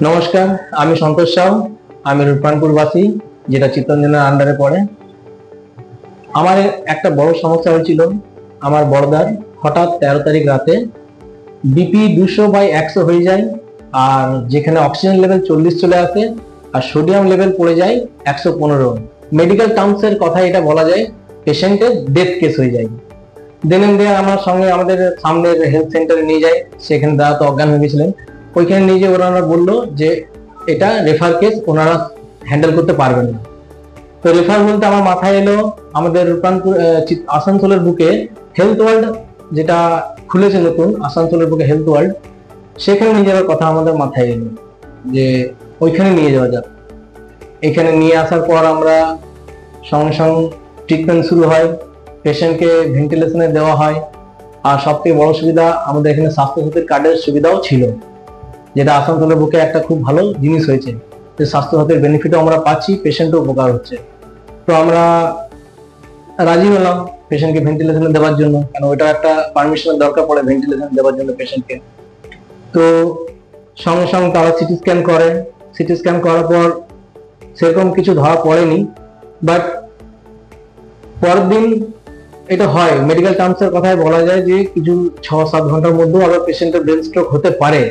নমস্কার, আমি সন্তোষ সাউ। আমি রূপরানপুরবাসী, যেটা চিত্তরঞ্জনের আন্ডারে পড়ে। আমার একটা বড় সমস্যা হয়েছিল। আমার বড়দার হঠাৎ 13 তারিখ রাতে বিপি 200/100 হয়ে যায়, আর যেখানে অক্সিজেন লেভেল 40 চলে আসে আর সোডিয়াম লেভেল পড়ে যায় 115। মেডিকেল টার্মস এর কথা এটা বলা যায় পেশেন্টের ডেথ কেস হয়ে যায়। দেন আমার সঙ্গে আমাদের সামনের হেলথ সেন্টারে নিয়ে যায়। সেখানে দাদা তো অজ্ঞান হয়ে গেছিলেন। ওইখানে নিয়ে যে ওনারা বললো যে এটা রেফার কেস, ওনারা হ্যান্ডেল করতে পারবেন না। তো রেফার বলতে আমার মাথায় এলো আমাদের রূপরানপুর আসানসোলের বুকে হেলথ ওয়ার্ল্ড, যেটা খুলেছে নতুন আসানসোলের বুকে হেলথ ওয়ার্ল্ড, সেখানে নিয়ে যাওয়ার কথা আমাদের মাথায় এলো যে ওইখানে নিয়ে যাওয়া যাক। এখানে নিয়ে আসার পর আমরা সঙ্গে সঙ্গে ট্রিটমেন্ট শুরু হয়, পেশেন্টকে ভেন্টিলেশনে দেওয়া হয়। আর সবথেকে বড় সুবিধা, আমাদের এখানে স্বাস্থ্যসাথীর কার্ডের সুবিধাও ছিল, যেটা আসানসোলের বুকে একটা খুব ভালো জিনিস হয়েছে যে স্বাস্থ্যসাথীর বেনিফিটও আমরা পাচ্ছি, পেশেন্টও উপকার হচ্ছে। তো আমরা রাজি হলাম পেশেন্টকে ভেন্টিলেশনে দেওয়ার জন্য, কারণ ওইটা একটা পারমিশনের দরকার পড়ে ভেন্টিলেশন দেওয়ার জন্য পেশেন্টকে। তো সঙ্গে সঙ্গে তারা সিটি স্ক্যান করে। সিটি স্ক্যান করার পর সেরকম কিছু ধরা পড়েনি, বাট পরের দিন এটা হয়, মেডিকেল টার্মস এর কথায় বলা যায় যে কিছু 6-7 ঘন্টার মধ্যেও আবার পেশেন্টের ব্রেন স্ট্রোক হতে পারে।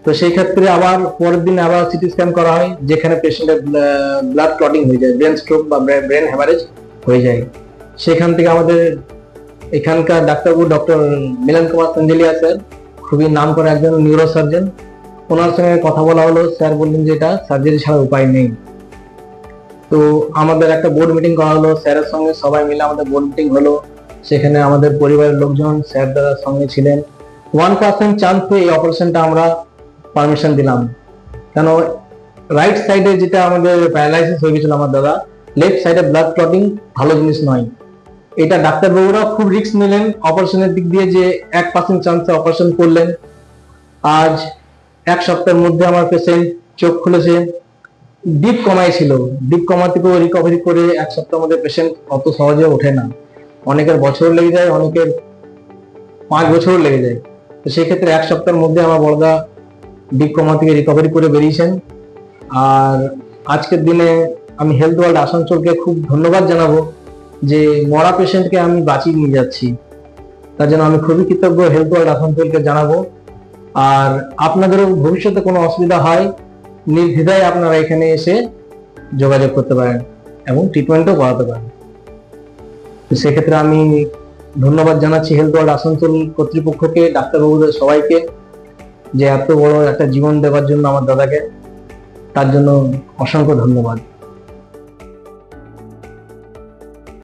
তো সেই ক্ষেত্রে আবার পরের দিন আবার সিটি স্ক্যান করা হয়, যেখানে পেশেন্টের ব্লাড ক্লটিং হয়ে যায়, ব্রেন স্ট্রোক বা ব্রেন হ্যামারেজ হয়ে যায়। সেখান থেকে আমাদের এখানকার ডাক্তারবাবু ডক্টর মিলন কুমার সঞ্জেলিয়া স্যার, খুবই নাম করা একজন নিউরো সার্জন, ওনার সঙ্গে কথা বলা হলো। স্যার বললেন যে এটা সার্জারি ছাড়া উপায় নেই। তো আমাদের একটা বোর্ড মিটিং করা হলো স্যারের সঙ্গে, সবাই মিলে আমাদের বোর্ড মিটিং হলো। সেখানে আমাদের পরিবারের লোকজন স্যার দাদার সঙ্গে ছিলেন। 1% চান্স এই অপারেশনটা আমরা পারমিশন দিলাম, কেন রাইট সাইডে যেটা আমাদের প্যারালাইসিস হয়ে গেছিল আমার দাদা, লেফট সাইডে ব্লাড ক্লটিং ভালো জিনিস নয়। এটা ডাক্তারবাবুরা খুব রিস্ক নিলেন অপারেশনের দিক দিয়ে, যে 1% চান্সে অপারেশন করলেন। আজ 1 সপ্তাহের মধ্যে আমার পেশেন্ট চোখ খুলেছে। ডিপ কমাই ছিল, ডিপ কমা থেকেও রিকভারি করে 1 সপ্তাহের মধ্যে পেশেন্ট অত সহজে ওঠে না। অনেকের বছর লেগে যায়, অনেকের 5 বছর লেগে যায়। তো সেক্ষেত্রে 1 সপ্তাহের মধ্যে আমার বড়দা ডিপ কমা থেকে রিকভারি করে বেরিয়েছেন। আর আজকের দিনে আমি হেলথ ওয়ার্ল্ড আসানসোলকে খুব ধন্যবাদ জানাবো যে মরা পেশেন্টকে আমি বাঁচিয়ে নিয়ে যাচ্ছি। তার জন্য আমি খুবই কৃতজ্ঞ হেলথ ওয়ার্ল্ড আসানসোলকে জানাবো। আর আপনাদেরও ভবিষ্যতে কোনো অসুবিধা হয়, নির্দ্বিধায় আপনারা এখানে এসে যোগাযোগ করতে পারেন এবং ট্রিটমেন্টও করাতে পারেন। তো সেক্ষেত্রে আমি ধন্যবাদ জানাচ্ছি হেলথ ওয়ার্ল্ড আসানসোল কর্তৃপক্ষকে, ডাক্তারবাবুদের সবাইকে, যে এত বড় একটা জীবন দেওয়ার জন্য আমার দাদাকে, তার জন্য অসংখ্য ধন্যবাদ।